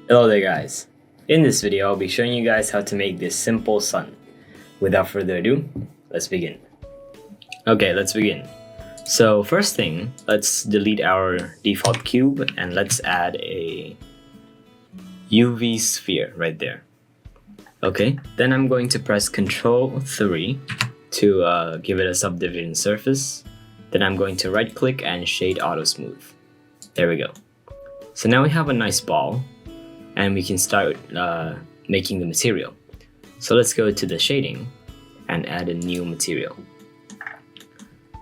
Hello there guys. In this video I'll be showing you guys how to make this simple sun. Without further ado, let's begin. Okay, let's begin. So first thing, let's delete our default cube and let's add a UV sphere right there. Okay, then I'm going to press Ctrl 3 to give it a subdivision surface. Then I'm going to right click and shade auto smooth. There we go. So now we have a nice ball and we can start making the material. So let's go to the shading and add a new material.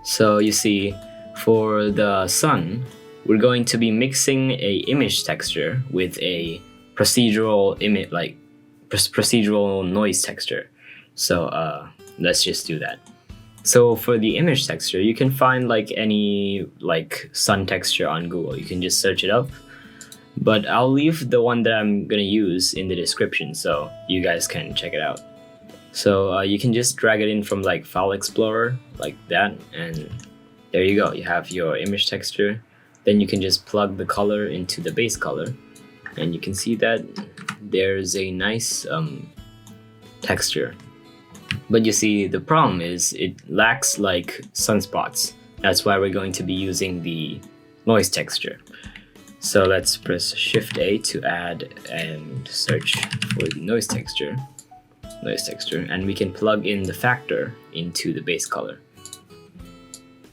So you see, for the sun, we're going to be mixing a image texture with a procedural procedural noise texture. So let's just do that. So for the image texture, you can find any sun texture on Google. You can just search it up. But I'll leave the one that I'm gonna use in the description so you guys can check it out. So you can just drag it in from File Explorer like that, and there you go. You have your image texture. Then you can just plug the color into the base color, and you can see that there's a nice texture. But you see, the problem is it lacks sunspots. That's why we're going to be using the noise texture. So let's press Shift A to add and search for the noise texture, and we can plug in the factor into the base color.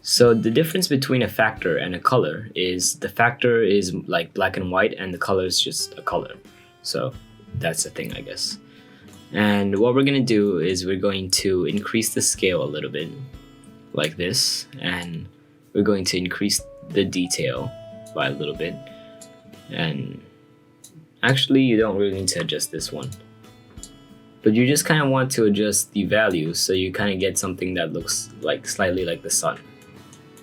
So the difference between a factor and a color is the factor is black and white and the color is just a color. So that's the thing, I guess. And what we're gonna do is we're going to increase the scale a little bit like this, and we're going to increase the detail by a little bit. And actually you don't really need to adjust this one, but you just kind of want to adjust the value so you kind of get something that looks slightly like the sun,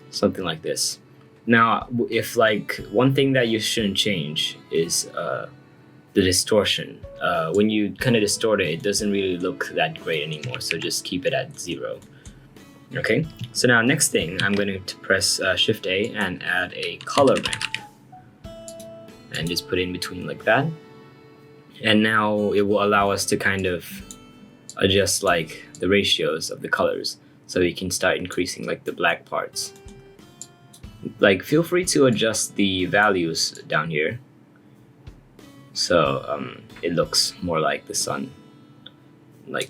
something like this. Now if one thing that you shouldn't change is the distortion. When you kind of distort it, it doesn't really look that great anymore, so just keep it at 0. Okay, so now next thing, I'm going to press Shift A and add a color ramp and just put it in between like that. And now it will allow us to kind of adjust the ratios of the colors, so we can start increasing the black parts. Feel free to adjust the values down here so it looks more like the sun.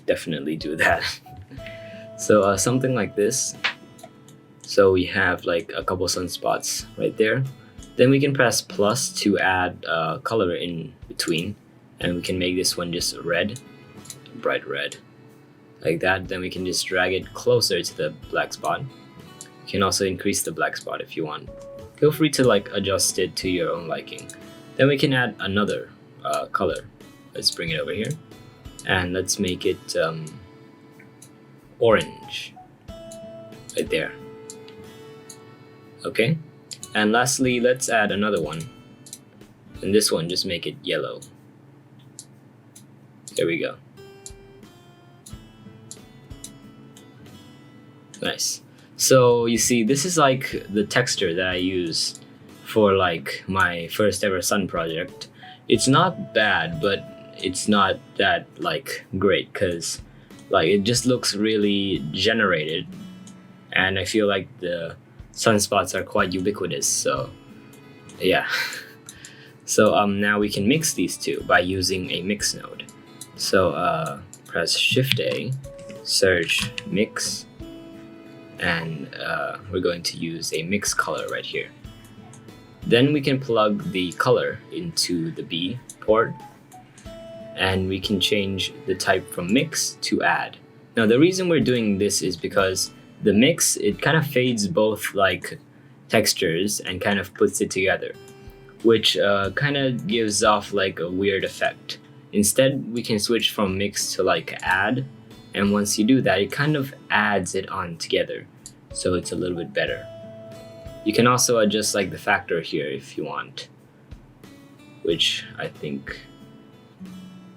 Definitely do that. So something like this. So we have a couple sunspots right there. Then we can press plus to add color in between, and we can make this one just red, bright red, like that. Then we can just drag it closer to the black spot. You can also increase the black spot if you want. Feel free to adjust it to your own liking. Then we can add another color. Let's bring it over here, and let's make it orange, right there. Okay. And lastly, let's add another one, and this one just make it yellow. There we go. Nice. So you see, this is the texture that I use for my first ever sun project. It's not bad, but it's not that great, because it just looks really generated, and I feel the sunspots are quite ubiquitous, so yeah. So now we can mix these two by using a mix node. So press Shift A, search mix, and we're going to use a mix color right here. Then we can plug the color into the B port, and we can change the type from mix to add. Now the reason we're doing this is because the mix, it kind of fades both textures and kind of puts it together, which kind of gives off a weird effect. Instead, we can switch from mix to add, and once you do that, it kind of adds it on together, so it's a little bit better. You can also adjust the factor here if you want, which I think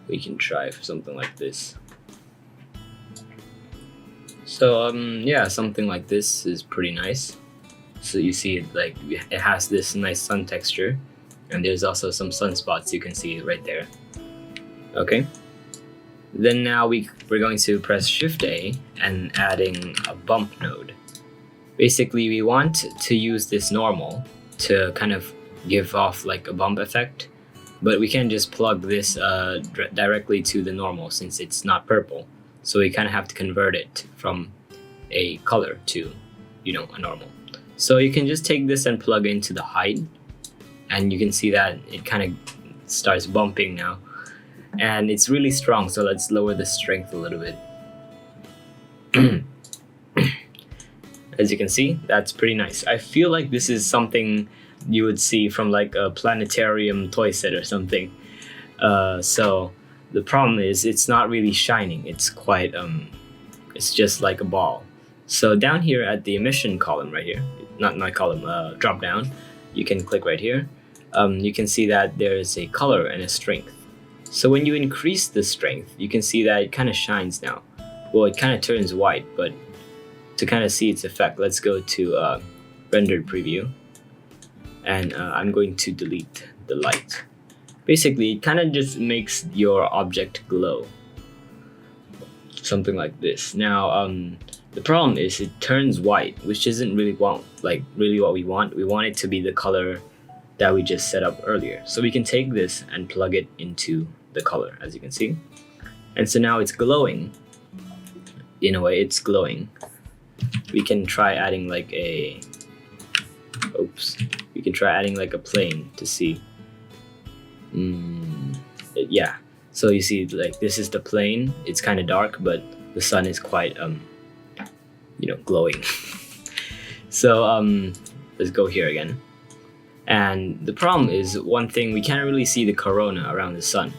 we can try for something like this. So yeah, something like this is pretty nice. So you see it has this nice sun texture, and there's also some sunspots you can see right there. Okay, then now we're going to press Shift A and adding a bump node. Basically, we want to use this normal to kind of give off like a bump effect, but we can't just plug this directly to the normal since it's not purple. So we kind of have to convert it from a color to, a normal. So you can just take this and plug into the height, and you can see that it kind of starts bumping now. And it's really strong, so let's lower the strength a little bit. As you can see, that's pretty nice. I feel like this is something you would see from like a planetarium toy set or something. So the problem is it's not really shining. It's quite, it's just like a ball. So down here at the emission column right here, not column, drop down, you can click right here. You can see that there is a color and a strength. So when you increase the strength, you can see that it kind of shines now. Well, it kind of turns white, but to kind of see its effect, let's go to rendered preview. And I'm going to delete the light. Basically, it kind of just makes your object glow. Something like this. Now, the problem is it turns white, which isn't really what we want. We want it to be the color that we just set up earlier. So we can take this and plug it into the color, as you can see. And so now it's glowing. In a way, it's glowing. We can try adding like a plane to see. Yeah, so you see, like, this is the plane. It's kind of dark, but the sun is quite glowing. So let's go here again. And the problem is, one thing, we can't really see the corona around the sun.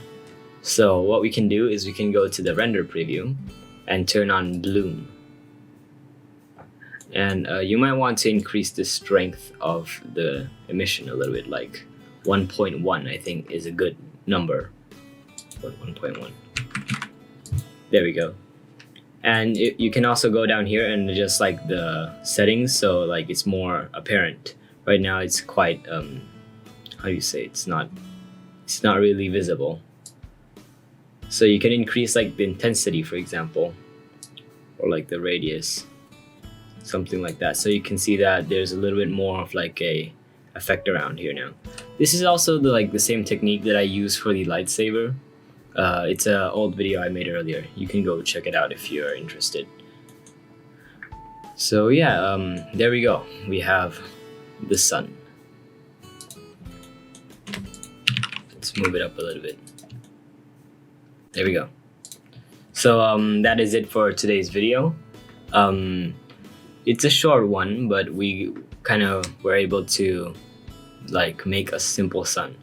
So what we can do is we can go to the render preview and turn on bloom. And you might want to increase the strength of the emission a little bit, like 1.1 I think is a good number. 1.1. There we go. And you can also go down here and adjust like the settings, so like it's more apparent. Right now it's quite how do you say, it's not really visible. So you can increase like the intensity, for example, or like the radius, something like that. So you can see that there's a little bit more of like a effect around here now. This is also the same technique that I use for the lightsaber. It's an old video I made earlier. You can go check it out if you're interested. So yeah, there we go. We have the sun. Let's move it up a little bit. There we go. So that is it for today's video. It's a short one, but we kind of were able to like make a simple sun.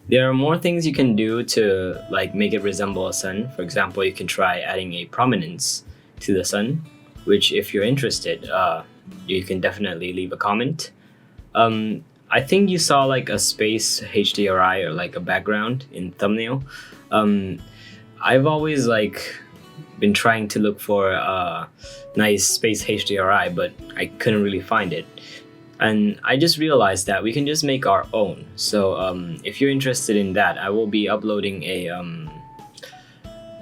There are more things you can do to like make it resemble a sun. For example, you can try adding a prominence to the sun, which if you're interested, you can definitely leave a comment. I think you saw like a space HDRI or like a background in thumbnail. I've always like been trying to look for a nice space HDRI, but I couldn't really find it. And I just realized that we can just make our own. So if you're interested in that, I will be uploading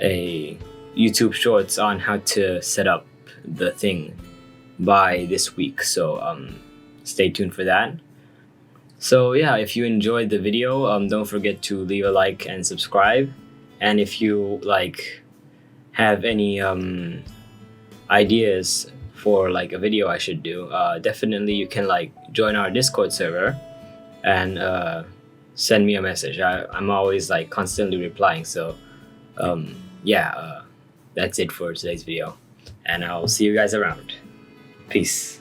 a YouTube shorts on how to set up the thing by this week. So stay tuned for that. So yeah, if you enjoyed the video, don't forget to leave a like and subscribe. And if you like have any ideas for like a video I should do, definitely you can like join our Discord server and send me a message. I'm always like constantly replying. So yeah, that's it for today's video, and I'll see you guys around. Peace.